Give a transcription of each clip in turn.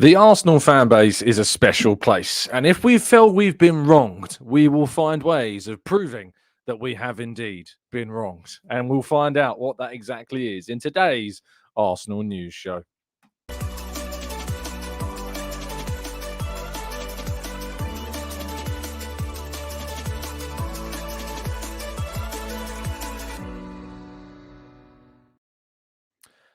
The Arsenal fan base is a special place, and if we feel we've been wronged, we will find ways of proving that we have indeed been wronged. And we'll find out what that exactly is in today's Arsenal News Show.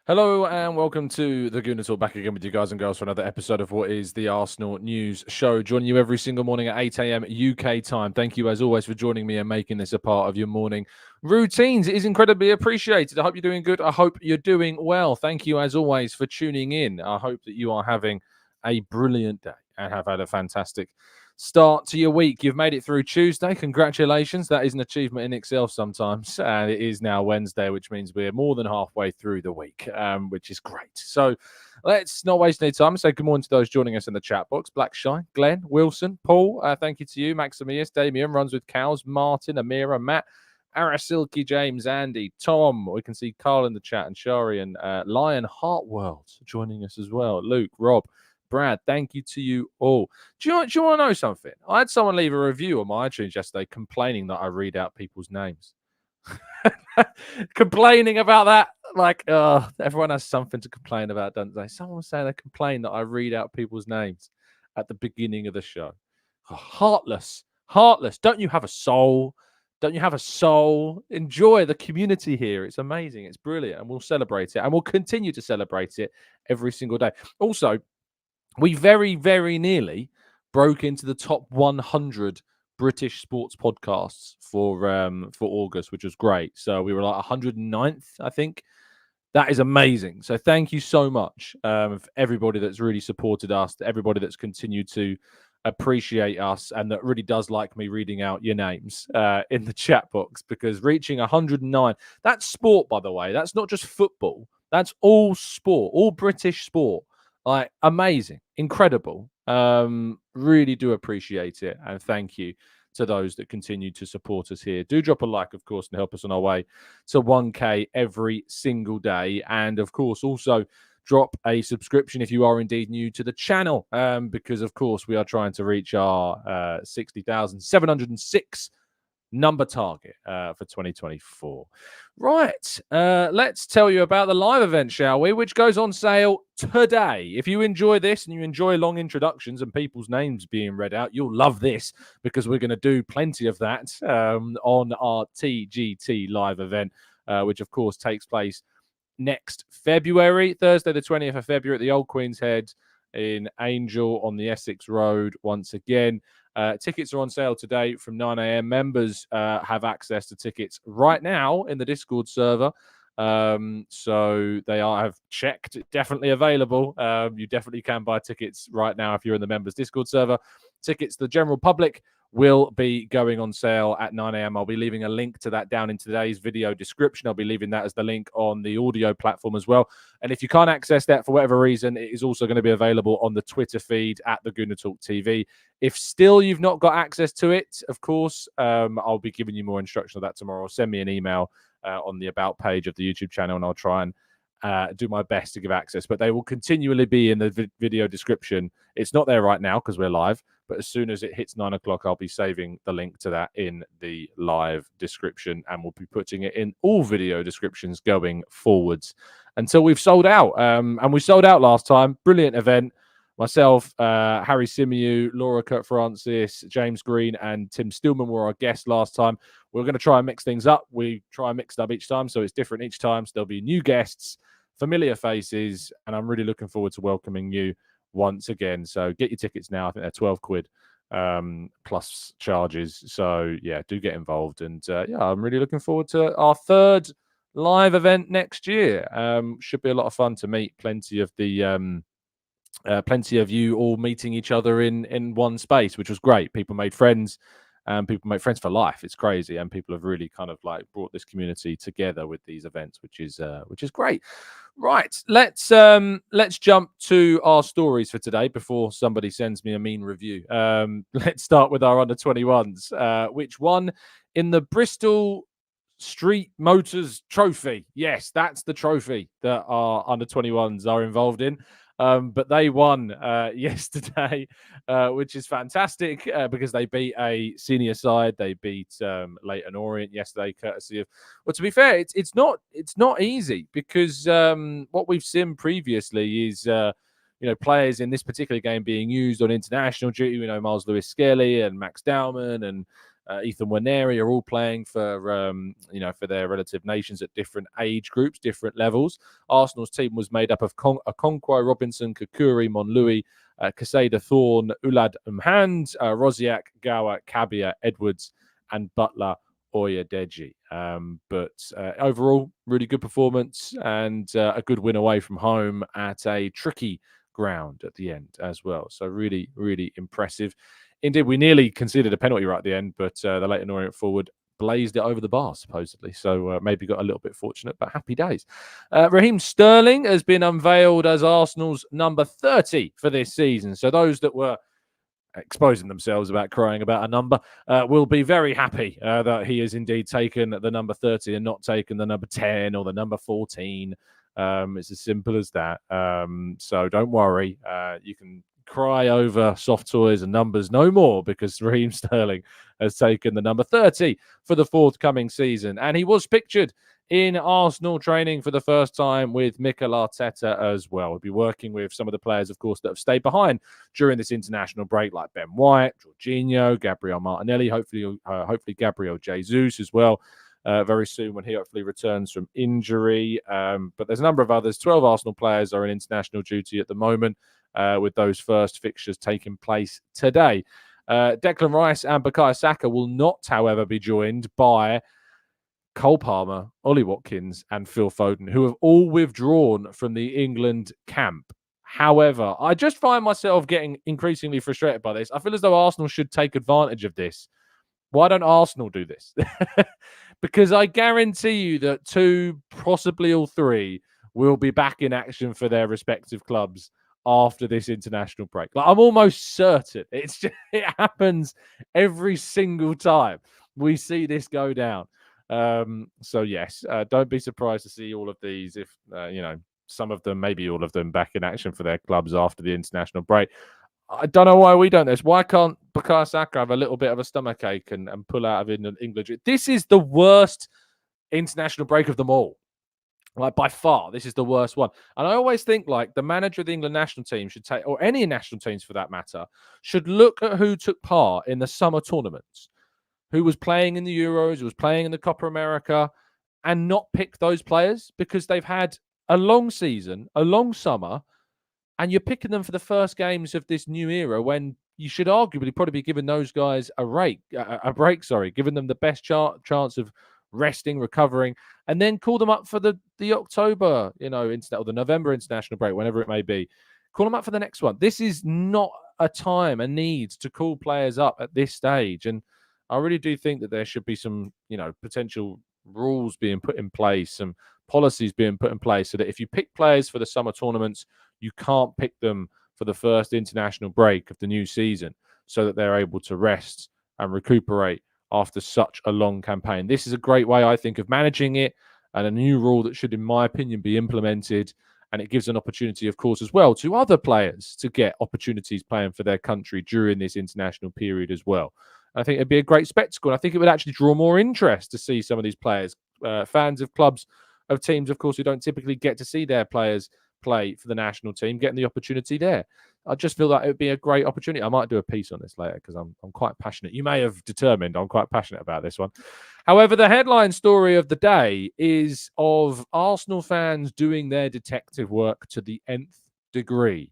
Hello and welcome to the Gooner Talk, back again with you guys and girls for another episode of what is the Arsenal News Show. Joining you every single morning at 8 a.m. UK time. Thank you as always for joining me and making this a part of your morning routines. It is incredibly appreciated. I hope you're doing good. I hope you're doing well. Thank you as always for tuning in. I hope that you are having a brilliant day and have had a fantastic start to your week. You've made it through Tuesday. Congratulations. That is an achievement in itself sometimes. And it is now Wednesday, which means we're more than halfway through the week, which is great. So let's not waste any time. Say good morning to those joining us in the chat box. Black Shy, Glenn, Wilson, Paul, thank you to you. Maximius, Damien, Runs with Cows, Martin, Amira, Matt, Arasilki, James, Andy, Tom. We can see Carl in the chat and Shari and Lion Heartworld joining us as well. Luke, Rob, Brad, thank you to you all. Do you want to know something? I had someone leave a review on my iTunes yesterday complaining that I read out people's names. Complaining about that. Like, everyone has something to complain about, don't they? Someone was saying they complain that I read out people's names at the beginning of the show. Oh, heartless. Heartless. Don't you have a soul? Don't you have a soul? Enjoy the community here. It's amazing. It's brilliant. And we'll celebrate it. And we'll continue to celebrate it every single day. Also, we very, very nearly broke into the top 100 British sports podcasts for August, which was great. So we were like 109th, I think. That is amazing. So thank you so much for everybody that's really supported us, everybody that's continued to appreciate us, and that really does like me reading out your names in the chat box, because reaching 109, that's sport, by the way. That's not just football. That's all sport, all British sport. Like, amazing, incredible. Really do appreciate it, and thank you to those that continue to support us here. Do drop a like, of course, and help us on our way to 1K every single day. And of course, also drop a subscription if you are indeed new to the channel, because of course we are trying to reach our 60,706 number target for 2024. Right, let's tell you about the live event, shall we, which goes on sale today. If you enjoy this and you enjoy long introductions and people's names being read out, you'll love this, because we're going to do plenty of that on our TGT live event, which of course takes place next February, Thursday the 20th of February at the Old Queen's Head in Angel on the Essex Road once again. Tickets are on sale today from 9 a.m. Members have access to tickets right now in the Discord server. So they have checked, definitely available. You definitely can buy tickets right now if you're in the members Discord server. Tickets to the general public will be going on sale at 9 a.m. I'll be leaving a link to that down in today's video description. I'll be leaving that as the link on the audio platform as well. And if you can't access that for whatever reason, it is also going to be available on the Twitter feed at the Gooner Talk TV. If still you've not got access to it, of course, I'll be giving you more instruction on that tomorrow. Send me an email on the About page of the YouTube channel, and I'll try and do my best to give access. But they will continually be in the video description. It's not there right now because we're live, but as soon as it hits 9 o'clock, I'll be saving the link to that in the live description, and we'll be putting it in all video descriptions going forwards until we've sold out. And we sold out last time. Brilliant event. Myself, Harry Symeou, Laura Kurt Francis, James Green, and Tim Stillman were our guests last time. We're going to try and mix things up. We try and mix it up each time, so it's different each time. So there'll be new guests, familiar faces, and I'm really looking forward to welcoming you once again. So get your tickets now. I think they're 12 quid plus charges. So yeah, do get involved. And yeah, I'm really looking forward to our third live event next year. Should be a lot of fun to meet plenty of the plenty of you all meeting each other in one space, which was great. People made friends. People make friends for life. It's crazy, and people have really kind of like brought this community together with these events, which is great. Right, let's jump to our stories for today before somebody sends me a mean review. Let's start with our under-21s, which won in the Bristol Street Motors Trophy. Yes, that's the trophy that our under-21s are involved in. But they won yesterday, which is fantastic because they beat a senior side. They beat Leyton Orient yesterday, courtesy of. Well, to be fair, it's not easy because what we've seen previously is. Players in this particular game being used on international duty. We know Miles Lewis Skelly and Max Dowman and Ethan Waneri are all playing for for their relative nations at different age groups, different levels. Arsenal's team was made up of Okonkwo, Robinson, Kakuri, Monlui, Casada Thorne, Ulad Mhand, Rosiak, Gower, Kabia, Edwards, and Butler Oyadeji. But overall, really good performance and a good win away from home at a tricky ground at the end as well. So really, really impressive. Indeed, we nearly conceded a penalty right at the end, but the Leyton Orient forward blazed it over the bar, supposedly. So maybe got a little bit fortunate, but happy days. Raheem Sterling has been unveiled as Arsenal's number 30 for this season. So those that were exposing themselves about crying about a number will be very happy that he has indeed taken the number 30 and not taken the number 10 or the number 14. It's as simple as that. So don't worry. You can cry over soft toys and numbers no more because Raheem Sterling has taken the number 30 for the forthcoming season. And he was pictured in Arsenal training for the first time with Mikel Arteta as well. We'll be working with some of the players, of course, that have stayed behind during this international break, like Ben White, Jorginho, Gabriel Martinelli, hopefully Gabriel Jesus as well. Very soon when he hopefully returns from injury. But there's a number of others. 12 Arsenal players are in international duty at the moment with those first fixtures taking place today. Declan Rice and Bukayo Saka will not, however, be joined by Cole Palmer, Ollie Watkins, and Phil Foden, who have all withdrawn from the England camp. However, I just find myself getting increasingly frustrated by this. I feel as though Arsenal should take advantage of this. Why don't Arsenal do this? Because I guarantee you that 2, possibly all 3, will be back in action for their respective clubs after this international break. Like, I'm almost certain. It happens every single time we see this go down. So yes, don't be surprised to see all of these if some of them, maybe all of them, back in action for their clubs after the international break. I don't know why we don't this. Why can't Bukayo Saka have a little bit of a stomachache and pull out of England? This is the worst international break of them all. Like, by far, this is the worst one. And I always think, like, the manager of the England national team should take, or any national teams for that matter, should look at who took part in the summer tournaments, who was playing in the Euros, who was playing in the Copa America, and not pick those players because they've had a long season, a long summer, and you're picking them for the first games of this new era when you should arguably probably be giving those guys a break, giving them the best chance of resting, recovering, and then call them up for the October, or the November international break, whenever it may be. Call them up for the next one. This is not a need to call players up at this stage. And I really do think that there should be some, potential rules being put in place, some policies being put in place so that if you pick players for the summer tournaments, you can't pick them for the first international break of the new season so that they're able to rest and recuperate after such a long campaign. This is a great way, I think, of managing it, and a new rule that should, in my opinion, be implemented. And it gives an opportunity, of course, as well to other players to get opportunities playing for their country during this international period as well. I think it'd be a great spectacle. I think it would actually draw more interest to see some of these players, fans of clubs, of teams, of course, who don't typically get to see their players play for the national team, getting the opportunity there. I just feel that it would be a great opportunity. I might do a piece on this later because I'm quite passionate. You may have determined I'm quite passionate about this one. However, the headline story of the day is of Arsenal fans doing their detective work to the nth degree.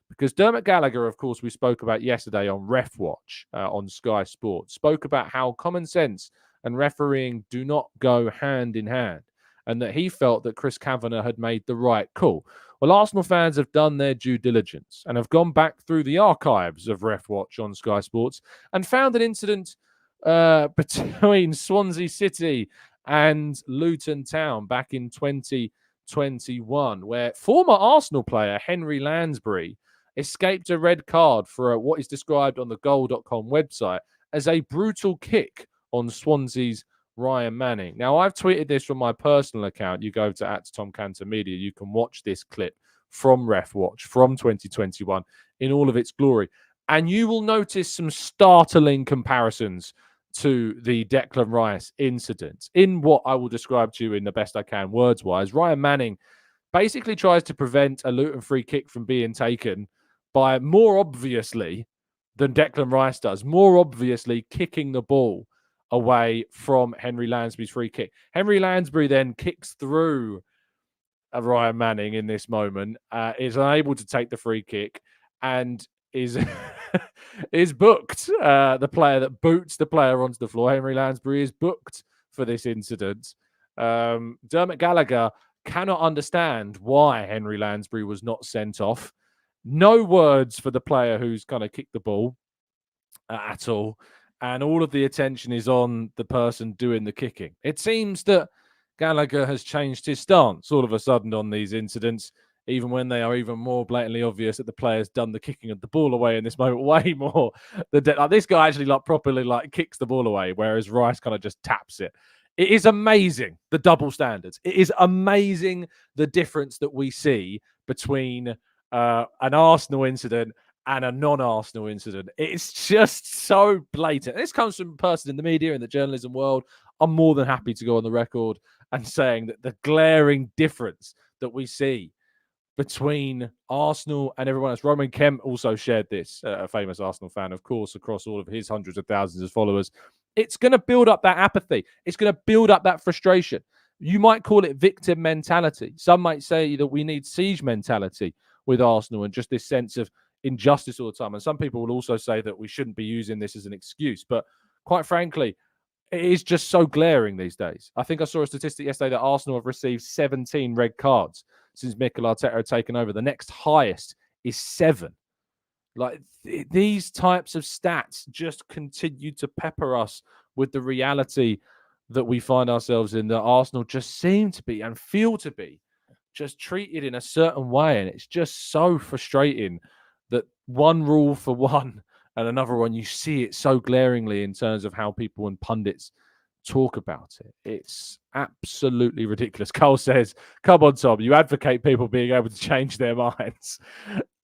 Because Dermot Gallagher, of course, we spoke about yesterday on Ref Watch on Sky Sports, spoke about how common sense and refereeing do not go hand in hand, and that he felt that Chris Kavanagh had made the right call. Well, Arsenal fans have done their due diligence and have gone back through the archives of Ref Watch on Sky Sports and found an incident between Swansea City and Luton Town back in 2021, where former Arsenal player Henry Lansbury escaped a red card for what is described on the goal.com website as a brutal kick on Swansea's Ryan Manning. Now, I've tweeted this from my personal account. You go to @TomCantor Media. You can watch this clip from Ref Watch from 2021 in all of its glory. And you will notice some startling comparisons to the Declan Rice incident in what I will describe to you in the best I can words-wise. Ryan Manning basically tries to prevent a Luton free kick from being taken by more obviously than Declan Rice does, more obviously kicking the ball away from Henry Lansbury's free kick. Henry Lansbury then kicks through Ryan Manning in this moment, is unable to take the free kick and is is booked. The player that boots the player onto the floor, Henry Lansbury, is booked for this incident. Dermot Gallagher cannot understand why Henry Lansbury was not sent off. No words for the player who's kind of kicked the ball at all. And all of the attention is on the person doing the kicking. It seems that Gallagher has changed his stance all of a sudden on these incidents, even when they are even more blatantly obvious that the player's done the kicking of the ball away in this moment way more. This guy actually properly kicks the ball away, whereas Rice kind of just taps it. It is amazing, the double standards. It is amazing the difference that we see between an Arsenal incident and a non-Arsenal incident. It's just so blatant. This comes from a person in the media, in the journalism world. I'm more than happy to go on the record and saying that the glaring difference that we see between Arsenal and everyone else. Roman Kemp also shared this, a famous Arsenal fan, of course, across all of his hundreds of thousands of followers. It's going to build up that apathy. It's going to build up that frustration. You might call it victim mentality. Some might say that we need siege mentality with Arsenal and just this sense of injustice all the time. And some people will also say that we shouldn't be using this as an excuse. But quite frankly, it is just so glaring these days. I think I saw a statistic yesterday that Arsenal have received 17 red cards since Mikel Arteta had taken over. The next highest is 7. These types of stats just continue to pepper us with the reality that we find ourselves in, that Arsenal just seem to be and feel to be just treated in a certain way. And it's just so frustrating that one rule for one and another one, you see it so glaringly in terms of how people and pundits talk about it. It's absolutely ridiculous. Cole says, come on, Tom, you advocate people being able to change their minds.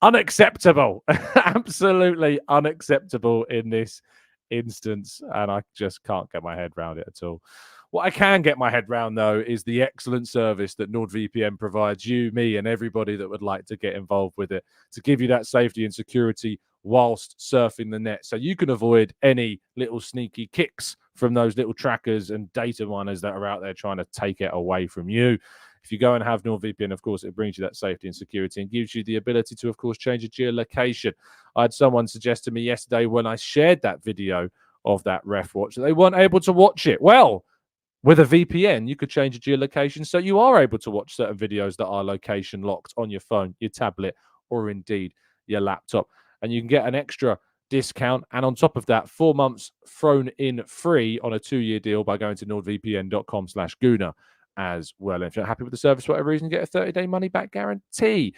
Unacceptable. Absolutely unacceptable in this instance. And I just can't get my head around it at all. What I can get my head around, though, is the excellent service that NordVPN provides you, me, and everybody that would like to get involved with it, to give you that safety and security whilst surfing the net, so you can avoid any little sneaky kicks from those little trackers and data miners that are out there trying to take it away from you. If you go and have NordVPN, of course, it brings you that safety and security and gives you the ability to, of course, change your geolocation. I had someone suggest to me yesterday when I shared that video of that ref watch that they weren't able to watch it. Well, with a VPN, you could change your geolocation so you are able to watch certain videos that are location locked on your phone, your tablet, or indeed your laptop. And you can get an extra discount. And on top of that, 4 months thrown in free on a 2-year deal by going to nordvpn.com/Gooner as well. And if you're not happy with the service for whatever reason, get a 30-day money-back guarantee.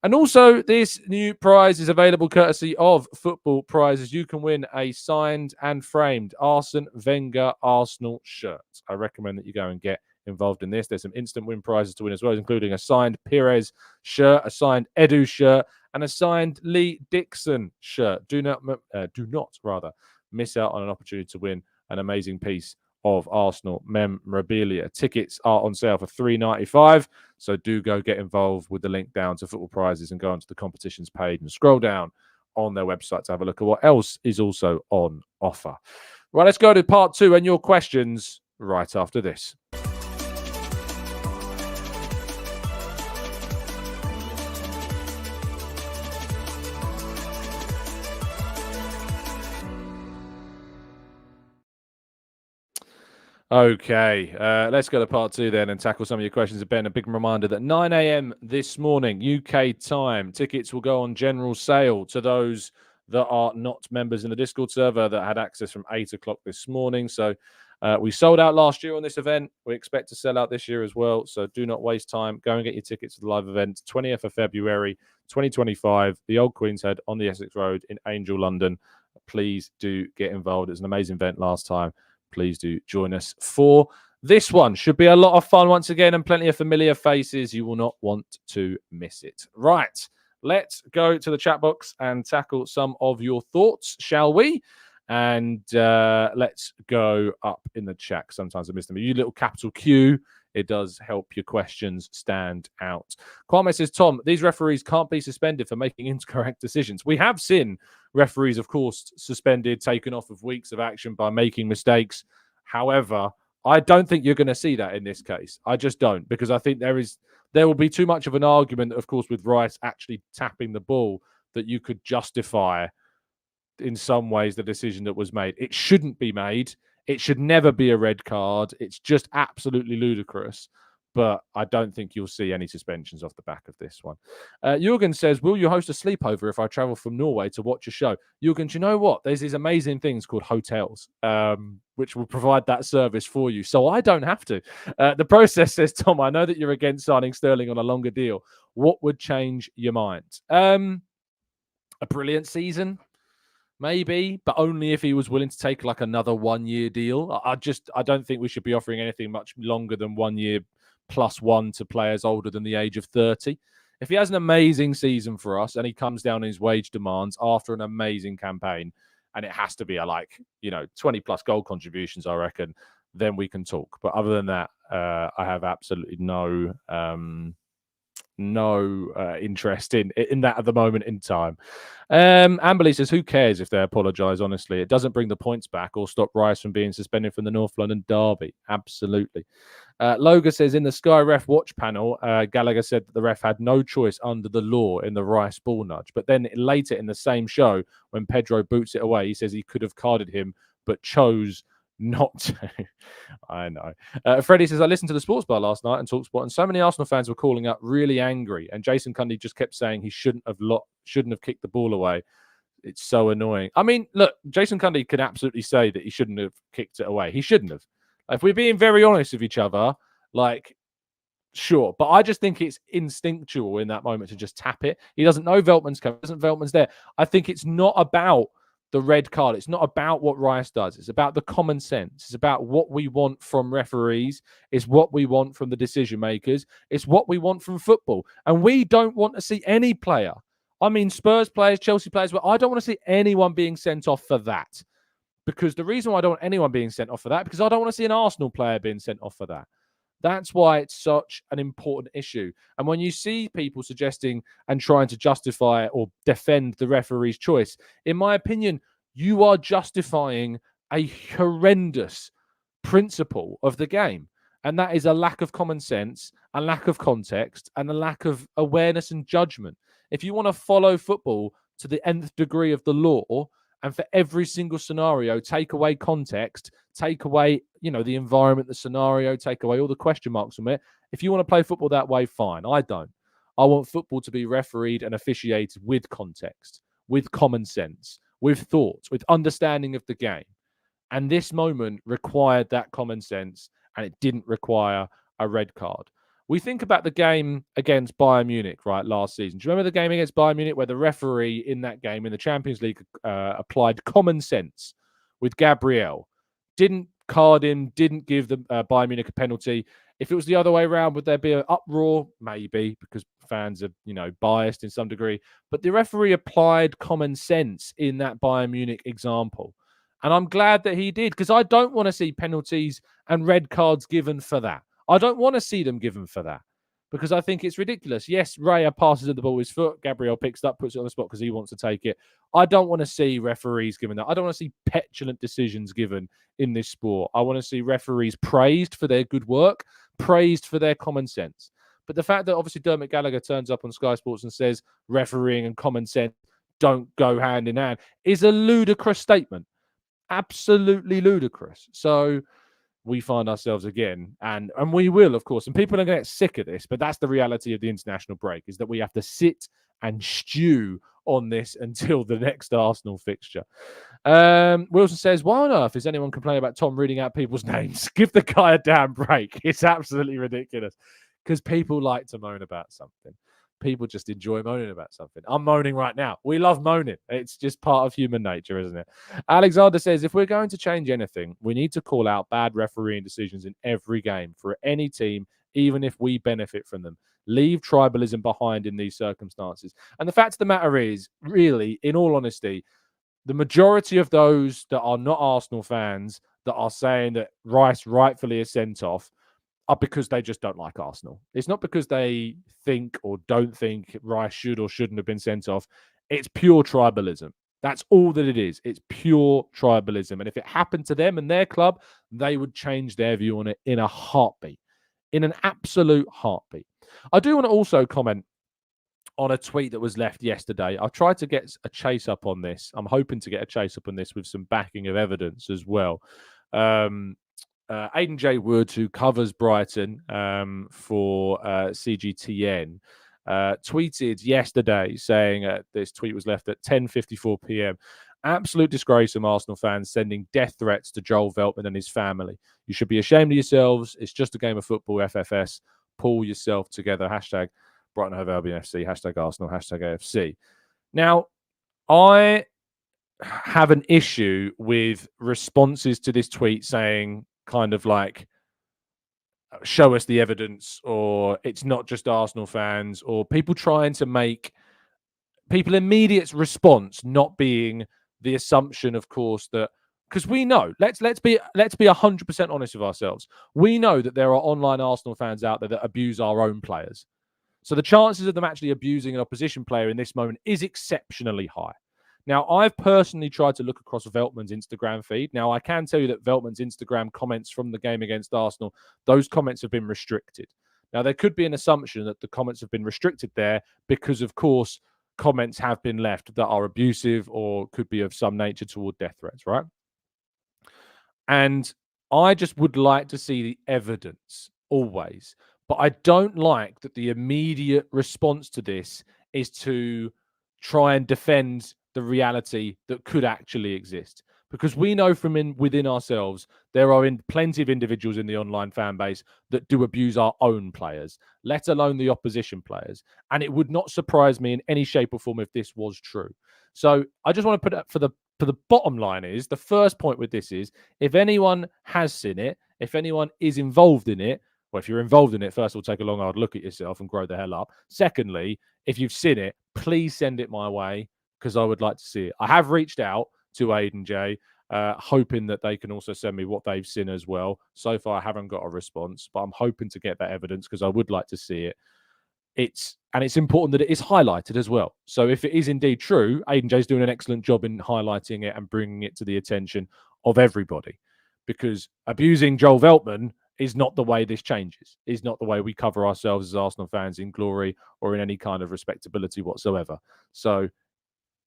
And also, this new prize is available courtesy of Football Prizes. You can win a signed and framed Arsene Wenger Arsenal shirt. I recommend that you go and get involved in this. There's some instant win prizes to win as well, including a signed Pires shirt, a signed Edu shirt, and a signed Lee Dixon shirt. Do not miss out on an opportunity to win an amazing piece of Arsenal memorabilia. Tickets are on sale for $3.95, so do go get involved with the link down to Football Prizes and go onto the competitions page and scroll down on their website to have a look at what else is also on offer. Right, let's go to part 2 and your questions right after this. Okay, let's go to part 2 then and tackle some of your questions. Ben, a big reminder that 9 a.m. this morning, UK time, tickets will go on general sale to those that are not members in the Discord server that had access from 8 o'clock this morning. So we sold out last year on this event. We expect to sell out this year as well. So do not waste time. Go and get your tickets to the live event, 20th of February, 2025, the Old Queen's Head on the Essex Road in Angel, London. Please do get involved. It was an amazing event last time. Please do join us for This one should be a lot of fun once again and plenty of familiar faces. You will not want to miss it. Right. Let's go to the chat box and tackle some of your thoughts, shall we? And let's go up in the chat. Sometimes I miss them. You little capital Q. It does help your questions stand out. Kwame says, Tom, these referees can't be suspended for making incorrect decisions. We have seen referees, of course, suspended, taken off of weeks of action by making mistakes. However, I don't think you're going to see that in this case. I just don't, because I think there will be too much of an argument, of course, with Rice actually tapping the ball that you could justify in some ways the decision that was made. It shouldn't be made. It should never be a red card. It's just absolutely ludicrous. But I don't think you'll see any suspensions off the back of this one. Jürgen says, will you host a sleepover if I travel from Norway to watch a show? Jürgen, do you know what? There's these amazing things called hotels, which will provide that service for you. So I don't have to. The process says, Tom, I know that you're against signing Sterling on a longer deal. What would change your mind? A brilliant season. Maybe, but only if he was willing to take like another 1 year deal. I don't think we should be offering anything much longer than 1 year +1 to players older than the age of 30. If he has an amazing season for us and he comes down in his wage demands after an amazing campaign, and it has to be a 20 plus goal contributions, I reckon, then we can talk. But other than that, I have absolutely no interest in that at the moment in time. Amberley says, who cares if they apologise, honestly? It doesn't bring the points back or stop Rice from being suspended from the North London derby. Absolutely. Loga says, in the Sky Ref watch panel, Gallagher said that the ref had no choice under the law in the Rice ball nudge. But then later in the same show, when Pedro boots it away, he says he could have carded him, but chose not to. I know. Freddie says, I listened to the sports bar last night and TalkSport, and so many Arsenal fans were calling up really angry. And Jason Cundy just kept saying he shouldn't have kicked the ball away. It's so annoying. I mean, look, Jason Cundy could absolutely say that he shouldn't have kicked it away. He shouldn't have. If we're being very honest with each other, sure. But I just think it's instinctual in that moment to just tap it. He doesn't know Veltman's coming. Veltman's there. I think it's not about the red card. It's not about what Rice does. It's about the common sense. It's about what we want from referees. It's what we want from the decision makers. It's what we want from football. And we don't want to see any player. I mean, Spurs players, Chelsea players, but I don't want to see anyone being sent off for that. Because the reason why I don't want anyone being sent off for that, because I don't want to see an Arsenal player being sent off for that. That's why it's such an important issue. And when you see people suggesting and trying to justify or defend the referee's choice, in my opinion, you are justifying a horrendous principle of the game. And that is a lack of common sense, a lack of context, and a lack of awareness and judgment. If you want to follow football to the nth degree of the law, and for every single scenario, take away context, take away, the environment, the scenario, take away all the question marks from it. If you want to play football that way, fine. I don't. I want football to be refereed and officiated with context, with common sense, with thoughts, with understanding of the game. And this moment required that common sense, and it didn't require a red card. We think about the game against Bayern Munich, right, last season. Do you remember the game against Bayern Munich where the referee in that game in the Champions League applied common sense with Gabriel? Didn't card him, didn't give the Bayern Munich a penalty. If it was the other way around, would there be an uproar? Maybe, because fans are, biased in some degree. But the referee applied common sense in that Bayern Munich example. And I'm glad that he did, because I don't want to see penalties and red cards given for that. I don't want to see them given for that, because I think it's ridiculous. Yes, Raya passes the ball with his foot. Gabriel picks it up, puts it on the spot because he wants to take it. I don't want to see referees given that. I don't want to see petulant decisions given in this sport. I want to see referees praised for their good work, praised for their common sense. But the fact that obviously Dermot Gallagher turns up on Sky Sports and says refereeing and common sense don't go hand in hand is a ludicrous statement. Absolutely ludicrous. So we find ourselves again, and we will, of course, and people are going to get sick of this, but that's the reality of the international break, is that we have to sit and stew on this until the next Arsenal fixture. Wilson says, why on earth is anyone complaining about Tom reading out people's names? Give the guy a damn break. It's absolutely ridiculous, because people like to moan about something. people just enjoy moaning about something. I'm moaning right now. We love moaning. It's just part of human nature, isn't it? Alexander says, if we're going to change anything, we need to call out bad refereeing decisions in every game for any team, even if we benefit from them. Leave tribalism behind in these circumstances. And the fact of the matter is, really, in all honesty, the majority of those that are not Arsenal fans that are saying that Rice rightfully is sent off are because they just don't like Arsenal. It's not because they think or don't think Rice should or shouldn't have been sent off. It's pure tribalism. That's all that it is. It's pure tribalism. And if it happened to them and their club, they would change their view on it in a heartbeat, in an absolute heartbeat. I do want to also comment on a tweet that was left yesterday. I tried to get a chase up on this. I'm hoping to get a chase up on this with some backing of evidence as well. Aidan J. Wood, who covers Brighton for CGTN, tweeted yesterday saying this tweet was left at 10:54 p.m. Absolute disgrace from Arsenal fans sending death threats to Joel Veltman and his family. You should be ashamed of yourselves. It's just a game of football, FFS. Pull yourself together. Hashtag Brighton Hove Albion FC. Hashtag Arsenal. Hashtag AFC. Now, I have an issue with responses to this tweet saying kind of like, show us the evidence, or it's not just Arsenal fans, or people trying to make people immediate response not being the assumption, of course, that because we know, let's be 100% honest with ourselves. We know that there are online Arsenal fans out there that abuse our own players. So the chances of them actually abusing an opposition player in this moment is exceptionally high. Now, I've personally tried to look across Veltman's Instagram feed. Now, I can tell you that Veltman's Instagram comments from the game against Arsenal, those comments have been restricted. Now, there could be an assumption that the comments have been restricted there because, of course, comments have been left that are abusive or could be of some nature toward death threats, right? And I just would like to see the evidence always. But I don't like that the immediate response to this is to try and defend the reality that could actually exist. Because we know from within ourselves, there are plenty of individuals in the online fan base that do abuse our own players, let alone the opposition players. And it would not surprise me in any shape or form if this was true. So I just want to put up for the bottom line is, the first point with this is, if anyone has seen it, if anyone is involved in it, well, if you're involved in it, first of all, take a long, hard look at yourself and grow the hell up. Secondly, if you've seen it, please send it my way because I would like to see it. I have reached out to Aidan J, hoping that they can also send me what they've seen as well. So far, I haven't got a response, but I'm hoping to get that evidence because I would like to see it. It's important that it is highlighted as well. So if it is indeed true, Aidan J's doing an excellent job in highlighting it and bringing it to the attention of everybody, because abusing Joel Veltman is not the way this changes, is not the way we cover ourselves as Arsenal fans in glory or in any kind of respectability whatsoever. So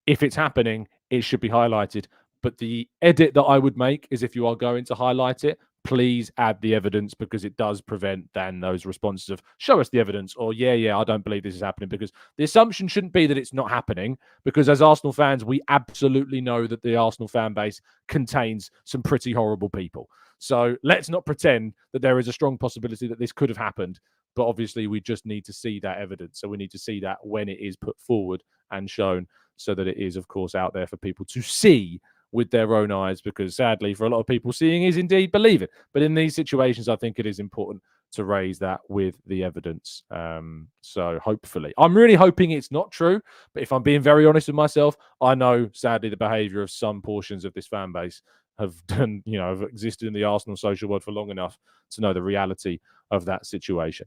if it's happening, it should be highlighted. But the edit that I would make is, if you are going to highlight it, please add the evidence, because it does prevent then those responses of show us the evidence, or yeah, I don't believe this is happening, because the assumption shouldn't be that it's not happening, because as Arsenal fans, we absolutely know that the Arsenal fan base contains some pretty horrible people. So let's not pretend that there is a strong possibility that this could have happened. But obviously, we just need to see that evidence. So we need to see that when it is put forward and shown, so that it is, of course, out there for people to see with their own eyes, because sadly, for a lot of people, seeing is indeed believing. But in these situations, I think it is important to raise that with the evidence. So hopefully, I'm really hoping it's not true. But if I'm being very honest with myself, I know, sadly, the behaviour of some portions of this fan base have done, have existed in the Arsenal social world for long enough to know the reality of that situation.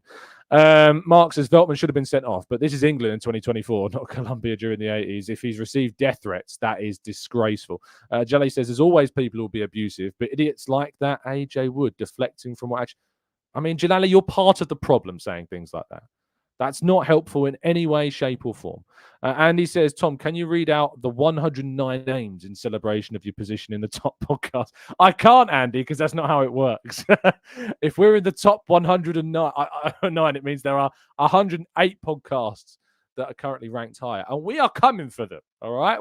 Mark says Veltman should have been sent off, but this is England in 2024, not Colombia during the 80s. If he's received death threats, that is disgraceful. Jelly says there's always people who will be abusive, but idiots like that AJ Wood deflecting from what actually... I mean, Jalali, you're part of the problem saying things like that. That's not helpful in any way, shape, or form. Andy says, Tom, can you read out the 109 names in celebration of your position in the top podcast? I can't, Andy, because that's not how it works. If we're in the top 109, it means there are 108 podcasts that are currently ranked higher, and we are coming for them. All right,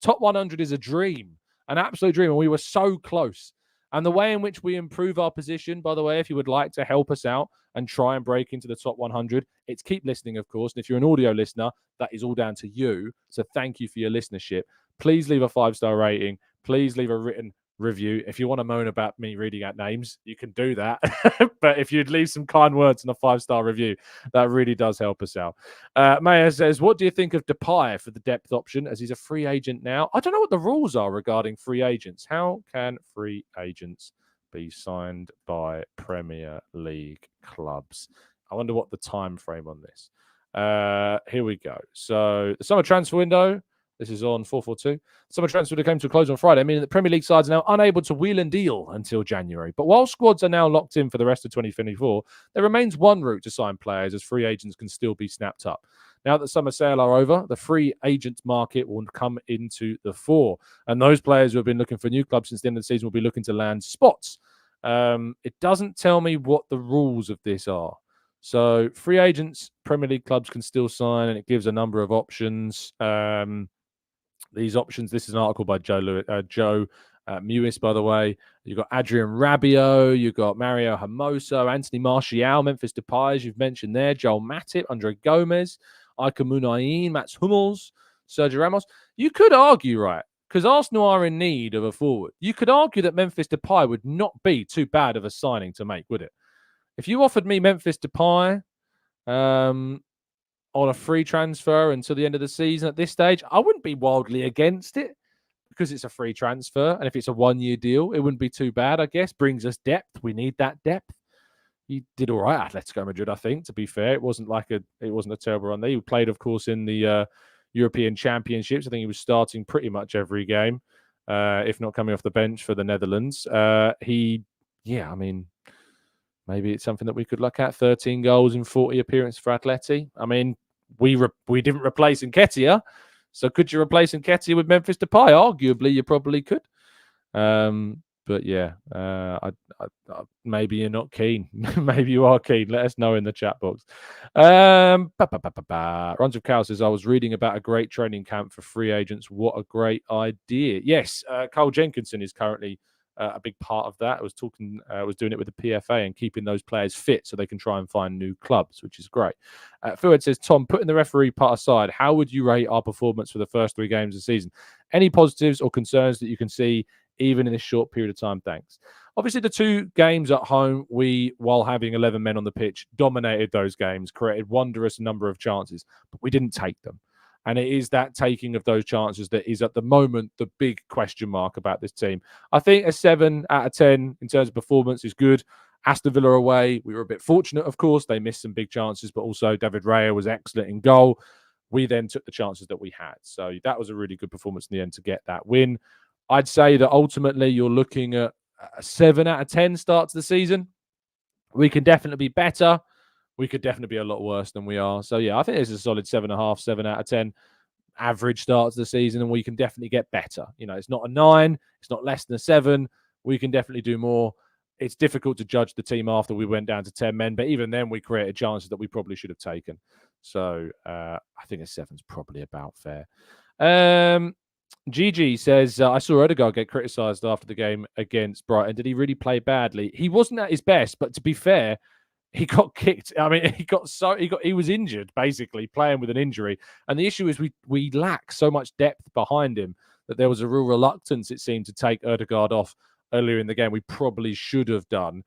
top 100 is a dream, an absolute dream, and we were so close And the way in which we improve our position, by the way, if you would like to help us out and try and break into the top 100, it's keep listening, of course. And if you're an audio listener, that is all down to you. So thank you for your listenership. Please leave a 5-star rating. Please leave a written review. If you want to moan about me reading out names, you can do that. But if you'd leave some kind words and a 5-star review, that really does help us out. Maya says, what do you think of Depay for the depth option as he's a free agent now? I don't know what the rules are regarding free agents. How can free agents be signed by Premier League clubs? I wonder what the time frame on this. Here we go. So the summer transfer window. This is on 442. Summer transfer window came to a close on Friday, meaning that Premier League sides are now unable to wheel and deal until January. But while squads are now locked in for the rest of 2024, there remains one route to sign players as free agents can still be snapped up. Now that summer sale are over, the free agent market will come into the fore. And those players who have been looking for new clubs since the end of the season will be looking to land spots. It doesn't tell me what the rules of this are. So free agents, Premier League clubs can still sign, and it gives a number of options. These options. This is an article by Joe Mewis, by the way. You've got Adrian Rabiot, you've got Mario Hermoso, Anthony Martial, Memphis Depay, as you've mentioned there, Joel Matip, Andre Gomez, Ika Munayin, Mats Hummels, Sergio Ramos. You could argue, right, because Arsenal are in need of a forward. You could argue that Memphis Depay would not be too bad of a signing to make, would it? If you offered me Memphis Depay, on a free transfer until the end of the season at this stage, I wouldn't be wildly against it because it's a free transfer. And if it's a 1-year deal, it wouldn't be too bad, I guess. Brings us depth. We need that depth. He did all right at Atletico Madrid, I think, to be fair. It wasn't a terrible run there. He played, of course, in the European Championships. I think he was starting pretty much every game, if not coming off the bench for the Netherlands. Maybe it's something that we could look at. 13 goals in 40 appearances for Atleti. I mean, we didn't replace Nketiah, so could you replace Nketiah with Memphis Depay? Arguably, you probably could. But yeah, maybe you're not keen. Maybe you are keen. Let us know in the chat box. Runs of Cow says, I was reading about a great training camp for free agents. What a great idea. Yes, Carl Jenkinson is currently a big part of that. I was doing it with the PFA and keeping those players fit so they can try and find new clubs, which is great. Fuad says, Tom, putting the referee part aside, how would you rate our performance for the first 3 games of the season? Any positives or concerns that you can see even in this short period of time? Thanks. Obviously, the 2 games at home, we, while having 11 men on the pitch, dominated those games, created wondrous number of chances, but we didn't take them. And it is that taking of those chances that is at the moment the big question mark about this team. I think a 7 out of 10 in terms of performance is good. Aston Villa away, we were a bit fortunate, of course. They missed some big chances, but also David Raya was excellent in goal. We then took the chances that we had. So that was a really good performance in the end to get that win. I'd say that ultimately you're looking at a 7 out of 10 start to the season. We can definitely be better. We could definitely be a lot worse than we are. So, yeah, I think it's a solid 7.5, 7 out of 10 average start to the season, and we can definitely get better. You know, it's not a 9. It's not less than a 7. We can definitely do more. It's difficult to judge the team after we went down to 10 men, but even then we created chances that we probably should have taken. So, I think a 7's probably about fair. Gigi says, I saw Odegaard get criticised after the game against Brighton. Did he really play badly? He wasn't at his best, but to be fair, he got kicked. I mean, he was injured, basically, playing with an injury. And the issue is we lack so much depth behind him that there was a real reluctance, it seemed, to take Odegaard off earlier in the game. We probably should have done.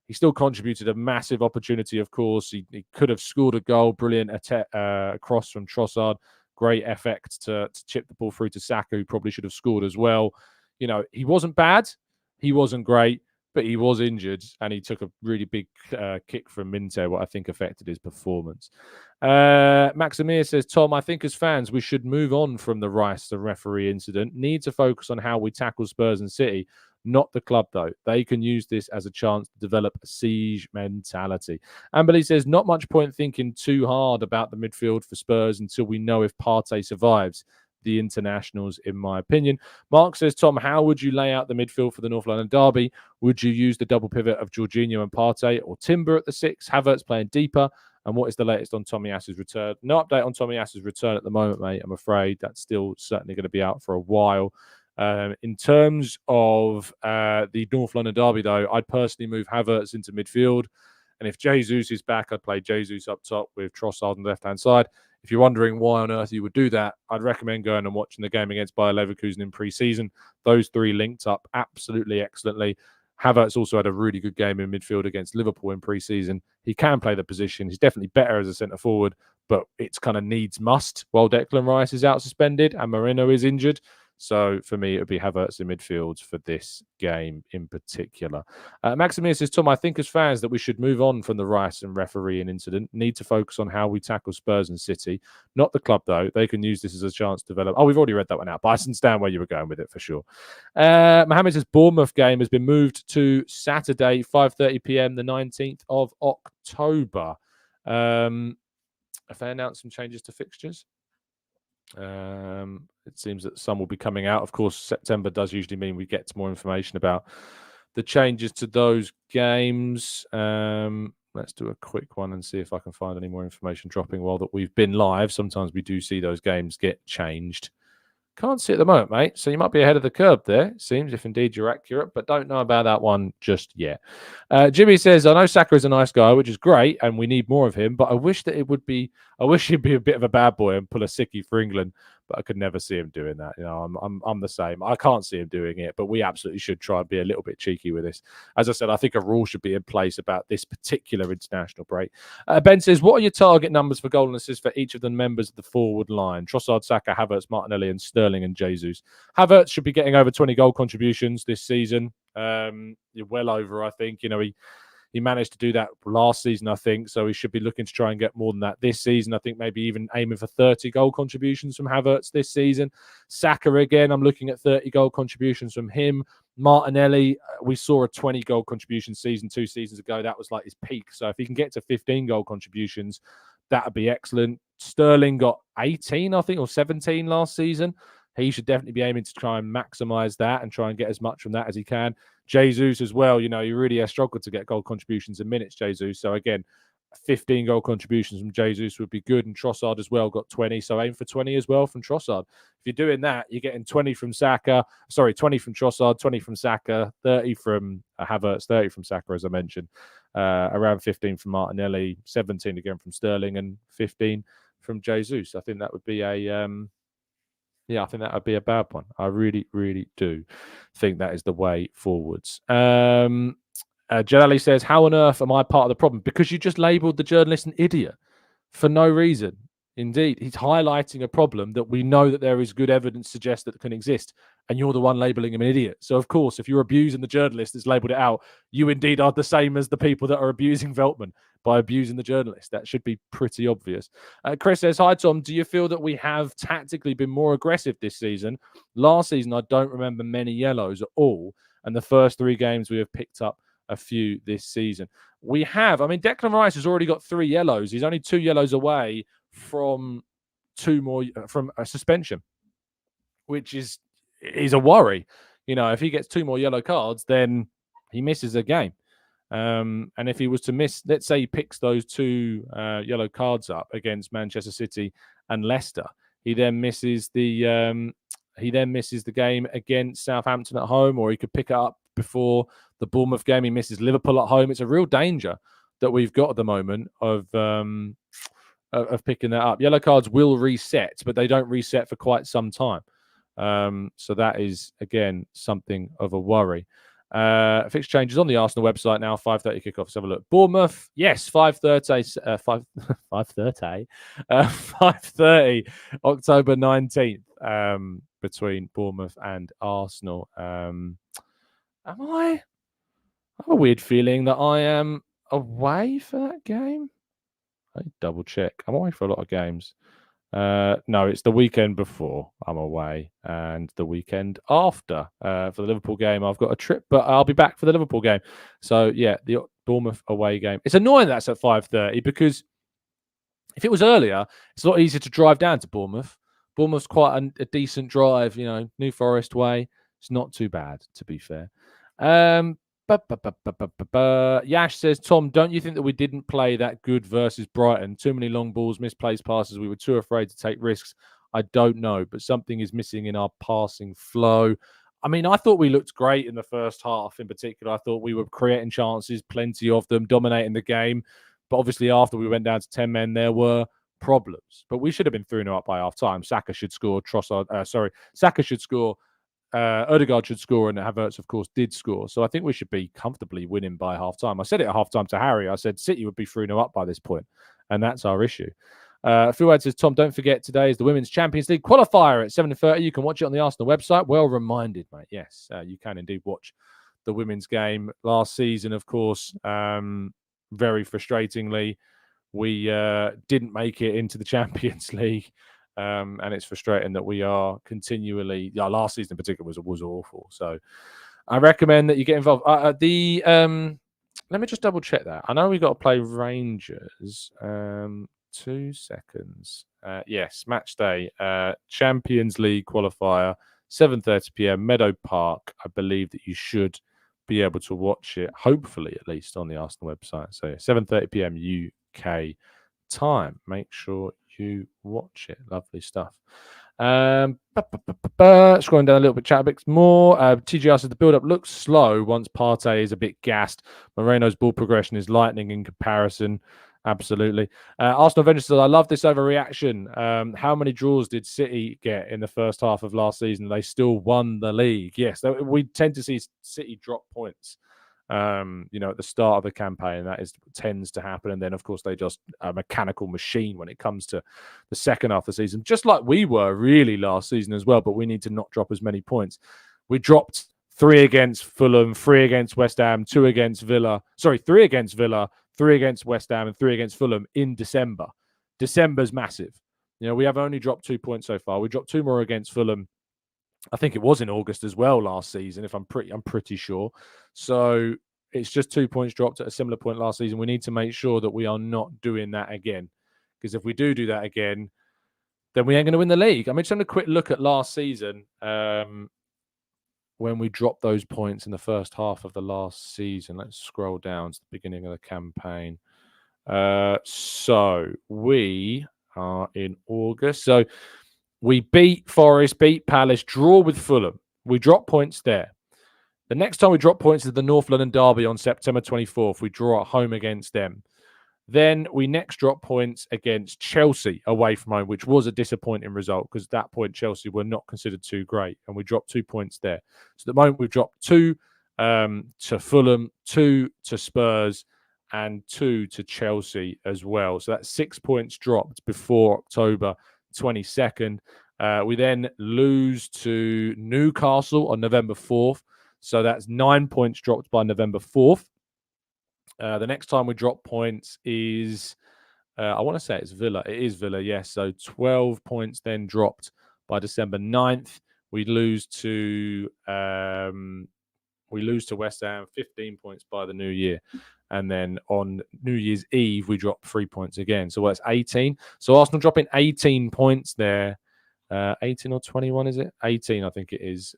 He still contributed a massive opportunity, of course. He could have scored a goal. Brilliant cross from Trossard. Great effect to chip the ball through to Saka, who probably should have scored as well. You know, he wasn't bad. He wasn't great. But he was injured, and he took a really big kick from Minte, what I think affected his performance. Maximir says, Tom, I think as fans, we should move on from the Rice, the referee incident. Need to focus on how we tackle Spurs and City, not the club, though. They can use this as a chance to develop a siege mentality. Amberley says, not much point thinking too hard about the midfield for Spurs until we know if Partey survives the internationals, in my opinion. Mark says, Tom, how would you lay out the midfield for the North London derby? Would you use the double pivot of Jorginho and Partey, or Timber at the 6? Havertz playing deeper? And what is the latest on Tomiyasu's return? No update on Tomiyasu's return at the moment, mate. I'm afraid that's still certainly going to be out for a while. In terms of the North London derby, though, I'd personally move Havertz into midfield. And if Jesus is back, I'd play Jesus up top with Trossard on the left-hand side. If you're wondering why on earth you would do that, I'd recommend going and watching the game against Bayer Leverkusen in pre-season. Those three linked up absolutely excellently. Havertz also had a really good game in midfield against Liverpool in pre-season. He can play the position. He's definitely better as a centre-forward, but it's kind of needs must while Declan Rice is out suspended and Moreno is injured. So for me, it would be Havertz in midfield for this game in particular. Maximilian says, Tom, I think as fans that we should move on from the Rice and refereeing incident. Need to focus on how we tackle Spurs and City. Not the club, though. They can use this as a chance to develop. Oh, we've already read that one out, but I understand where you were going with it for sure. Mohammed says, Bournemouth game has been moved to Saturday, 5:30 p.m., the 19th of October. Have they announced some changes to fixtures? It seems that some will be coming out. Of course, September does usually mean we get more information about the changes to those games. Let's do a quick one and see if I can find any more information dropping while that we've been live. Sometimes we do see those games get changed. Can't see at the moment, mate. So you might be ahead of the curve there, it seems, if indeed you're accurate, but don't know about that one just yet. Jimmy says, I know Saka is a nice guy, which is great, and we need more of him, but I wish he'd be a bit of a bad boy and pull a sickie for England, but I could never see him doing that. You know, I'm the same. I can't see him doing it, but we absolutely should try and be a little bit cheeky with this. As I said, I think a rule should be in place about this particular international break. Ben says, what are your target numbers for goal and assist for each of the members of the forward line? Trossard, Saka, Havertz, Martinelli, and Sterling and Jesus. Havertz should be getting over 20 goal contributions this season. You're well over, I think. You know, he managed to do that last season, I think, so he should be looking to try and get more than that this season. I think maybe even aiming for 30 goal contributions from Havertz this season. Saka, again, I'm looking at 30 goal contributions from him. Martinelli, we saw a 20 goal contribution season 2 seasons ago. That was like his peak. So if he can get to 15 goal contributions, that would be excellent. Sterling got 18, I think, or 17 last season. He should definitely be aiming to try and maximize that and try and get as much from that as he can. Jesus as well, you know, he really has struggled to get goal contributions in minutes, Jesus. So again, 15 goal contributions from Jesus would be good. And Trossard as well got 20. So aim for 20 as well from Trossard. If you're doing that, you're getting 20 from Saka. Sorry, 20 from Trossard, 20 from Saka, 30 from Havertz, 30 from Saka, as I mentioned. Around 15 from Martinelli, 17 again from Sterling, and 15 from Jesus. I think that would be I think that would be a bad one. I really, really do think that is the way forwards. Jalali says, how on earth am I part of the problem? Because you just labelled the journalist an idiot for no reason. Indeed, he's highlighting a problem that we know that there is good evidence suggests that can exist, and you're the one labelling him an idiot. So, of course, if you're abusing the journalist that's labelled it out, you indeed are the same as the people that are abusing Veltman by abusing the journalist. That should be pretty obvious. Chris says, hi, Tom. Do you feel that we have tactically been more aggressive this season? Last season, I don't remember many yellows at all, and the first 3 games we have picked up a few this season. We have. I mean, Declan Rice has already got 3 yellows. He's only 2 yellows away from 2 more from a suspension, which is a worry. You know, if he gets 2 more yellow cards, then he misses a game. And if he was to miss, let's say he picks those 2 yellow cards up against Manchester City and Leicester, he then misses the game against Southampton at home, or he could pick it up before the Bournemouth game. He misses Liverpool at home. It's a real danger that we've got at the moment of picking that up. Yellow cards will reset, but they don't reset for quite some time. So that is, again, something of a worry. Fixture changes on the Arsenal website now. 5:30 kickoff. Let's have a look. Bournemouth, yes, 5:30. 5:30. October 19th. Between Bournemouth and Arsenal. I have a weird feeling that I am away for that game. I double check. I'm away for a lot of games. No, it's the weekend before I'm away, and the weekend after for the Liverpool game. I've got a trip, but I'll be back for the Liverpool game. So yeah, the Bournemouth away game. It's annoying that's at 5:30 because if it was earlier, it's a lot easier to drive down to Bournemouth. Bournemouth's quite a decent drive, you know, New Forest way. It's not too bad, to be fair. Yash says, Tom, don't you think that we didn't play that good versus Brighton? Too many long balls, misplaced passes. We were too afraid to take risks. I don't know, but something is missing in our passing flow. I mean, I thought we looked great in the first half in particular. I thought we were creating chances, plenty of them, dominating the game. But obviously, after we went down to 10 men, there were problems. But we should have been 3-0 up by half time. Saka should score. Saka should score. Odegaard should score, and Havertz, of course, did score. So I think we should be comfortably winning by half time. I said it at half time to Harry. I said City would be 3-0 up by this point, and that's our issue. Phil says, Tom, don't forget today is the Women's Champions League qualifier at 7:30. You can watch it on the Arsenal website. Well reminded, mate. Yes, you can indeed watch the women's game. Last season, of course, very frustratingly, we didn't make it into the Champions League. And it's frustrating that we are continually. Last season in particular was awful. So I recommend that you get involved. Let me just double check that. I know we got to play Rangers. 2 seconds. Yes, match day. Champions League qualifier, 7:30 p.m. Meadow Park. I believe that you should be able to watch it, hopefully at least on the Arsenal website. So 7:30 p.m. UK time. Make sure you watch it. Lovely stuff. Scrolling down a little bit, chat a bit more. TGR says the build-up looks slow once Partey is a bit gassed. Moreno's ball progression is lightning in comparison. Absolutely. Arsenal Avengers says, I love this overreaction. How many draws did City get in the first half of last season? They still won the league. Yes, we tend to see City drop points. At the start of the campaign, that tends to happen, and then of course they just a mechanical machine when it comes to the second half of the season, just like we were really last season as well. But we need to not drop as many points. We dropped 3 against Fulham, 3 against West Ham, 2 against Villa. 3 against Villa, 3 against West Ham, and 3 against Fulham in December. December's massive. We have only dropped 2 points so far. We dropped 2 more against Fulham. I think it was in August as well last season, if I'm pretty sure. So it's just 2 points dropped at a similar point last season. We need to make sure that we are not doing that again. Because if we do that again, then we ain't going to win the league. I'm just having a quick look at last season when we dropped those points in the first half of the last season. Let's scroll down to the beginning of the campaign. So we are in August. So we beat Forest, beat Palace, draw with Fulham. We drop points there. The next time we drop points is the North London Derby on September 24th. We draw at home against them. Then we next drop points against Chelsea away from home, which was a disappointing result because at that point Chelsea were not considered too great, and we dropped 2 points there. So at the moment we've dropped 2 to Fulham, 2 to Spurs, and 2 to Chelsea as well. So that's 6 points dropped before October 22nd. We then lose to Newcastle on November 4th. So that's 9 points dropped by November 4th. The next time we drop points is, I want to say it's Villa. It is Villa, yes. So 12 points then dropped by December 9th. We lose to West Ham, 15 points by the New Year. And then on New Year's Eve, we drop 3 points again. So that's 18. So Arsenal dropping 18 points there. 18 or 21, is it? 18, I think it is.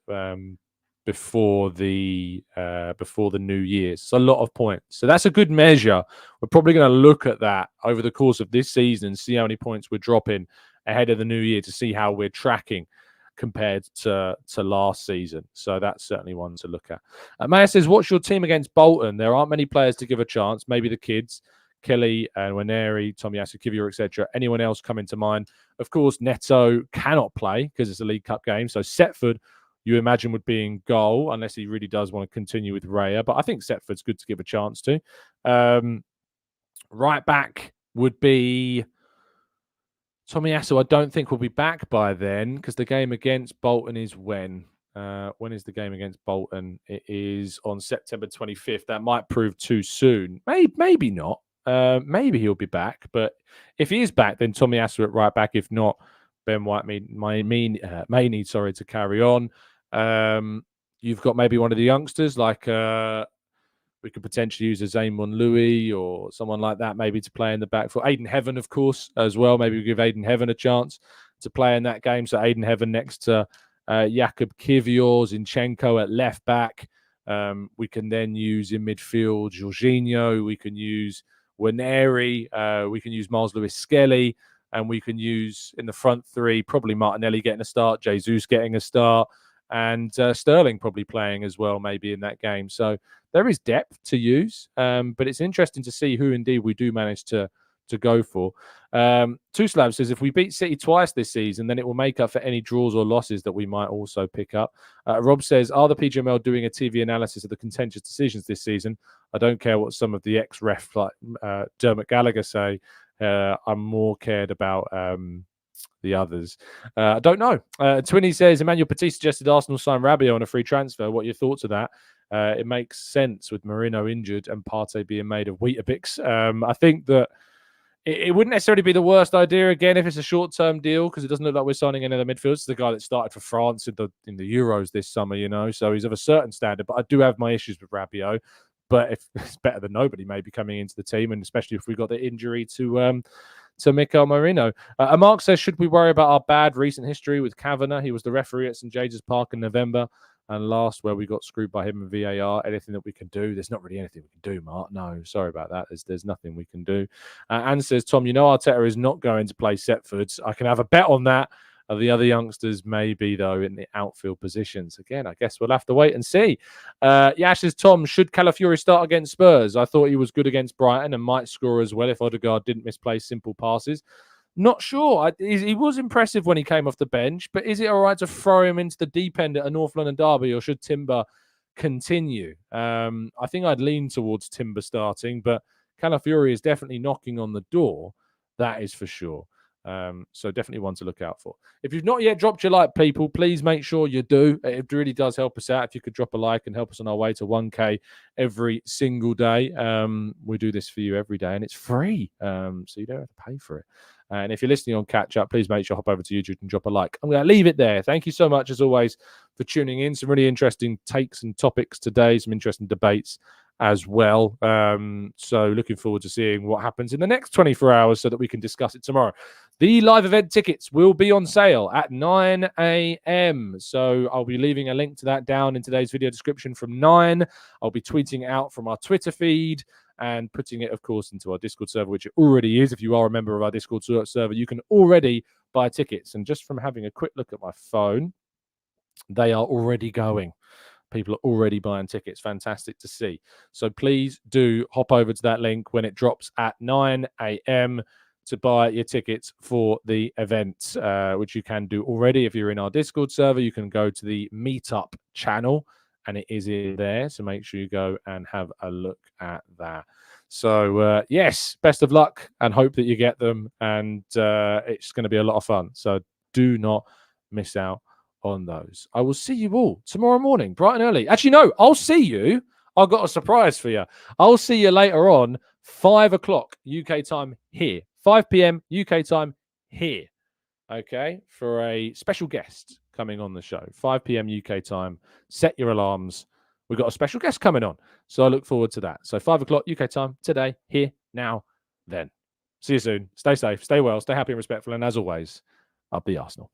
Before the New Year's. It's a lot of points. So that's a good measure. We're probably going to look at that over the course of this season and see how many points we're dropping ahead of the New Year to see how we're tracking compared to last season. So that's certainly one to look at. Maya says, what's your team against Bolton? There aren't many players to give a chance. Maybe the kids, Kelly and Waneri, Tomiyasu, Kivior, etc. Anyone else coming to mind? Of course, Neto cannot play because it's a League Cup game. So Setford, you imagine, would be in goal unless he really does want to continue with Raya. But I think Setford's good to give a chance to. Right back would be Tomiyasu. I don't think will be back by then because the game against Bolton is when? When is the game against Bolton? It is on September 25th. That might prove too soon. Maybe not. Maybe he'll be back. But if he is back, then Tomiyasu at right back. If not, Ben White may need to carry on. You've got maybe one of the youngsters, like we could potentially use a Zaymon Louis or someone like that, maybe to play in the back for Aiden Heaven, of course, as well. Maybe we give Aiden Heaven a chance to play in that game. So Aiden Heaven next to Jakub Kivior, Zinchenko at left back. We can then use in midfield Jorginho. We can use Waneri. We can use Miles Lewis Skelly. and we can use in the front three probably Martinelli getting a start, Jesus getting a start, and Sterling probably playing as well, maybe in that game. So there is depth to use, but it's interesting to see who indeed we do manage to go for. Tuslav says if we beat City twice this season, then it will make up for any draws or losses that we might also pick up. Rob says, are the PGML doing a TV analysis of the contentious decisions this season? I don't care what some of the ex-ref like Dermot Gallagher say. I'm more cared about the others. I don't know. Twinny says, Emmanuel Petit suggested Arsenal sign Rabiot on a free transfer. What are your thoughts of that? It makes sense with Marino injured and Partey being made of Weetabix. I think that it wouldn't necessarily be the worst idea again if it's a short-term deal, because it doesn't look like we're signing any of the midfielders. It's the guy that started for France in the Euros this summer, you know, so he's of a certain standard. But I do have my issues with Rabiot. But if it's better than nobody maybe coming into the team, and especially if we got the injury to Mikel Merino. Mark says, should we worry about our bad recent history with Kavanagh? He was the referee at St James's Park in November. And last, where we got screwed by him in VAR, anything that we can do? There's not really anything we can do, Mark. No, sorry about that. There's nothing we can do. Anne says, Tom, you know Arteta is not going to play Setfords. I can have a bet on that. The other youngsters maybe, though, in the outfield positions. Again, I guess we'll have to wait and see. Yash says, Tom, should Calafiori start against Spurs? I thought he was good against Brighton and might score as well if Odegaard didn't misplace simple passes. Not sure. He was impressive when he came off the bench, but is it all right to throw him into the deep end at a North London derby, or should Timber continue? I think I'd lean towards Timber starting, but Calafiori is definitely knocking on the door. That is for sure. So definitely one to look out for. If you've not yet dropped your like, people, please make sure you do. It really does help us out if you could drop a like and help us on our way to 1K every single day. We do this for you every day, and it's free, so you don't have to pay for it. And if you're listening on catch up, please make sure hop over to YouTube and drop a like. I'm going to leave it there. Thank you so much, as always, for tuning in. Some really interesting takes and topics today, some interesting debates as well. So looking forward to seeing what happens in the next 24 hours so that we can discuss it tomorrow. The live event tickets will be on sale at 9 a.m. So I'll be leaving a link to that down in today's video description from 9. I'll be tweeting out from our Twitter feed and putting it, of course, into our Discord server, which it already is. If you are a member of our Discord server, you can already buy tickets. And just from having a quick look at my phone, they are already going. People are already buying tickets. Fantastic to see. So please do hop over to that link when it drops at 9 a.m. to buy your tickets for the event, which you can do already. If you're in our Discord server, you can go to the Meetup channel, and it is in there. So make sure you go and have a look at that. So, yes, best of luck and hope that you get them. And it's going to be a lot of fun. So do not miss out on those. I will see you all tomorrow morning, bright and early. Actually, no, I'll see you. I've got a surprise for you. I'll see you later on, 5 o'clock UK time here. 5 p.m. UK time here. Okay, for a special guest coming on the show. 5 p.m. UK time. Set your alarms. We've got a special guest coming on. So I look forward to that. So 5 o'clock UK time today, here, now, then. See you soon. Stay safe, stay well, stay happy and respectful. And as always, up the Arsenal.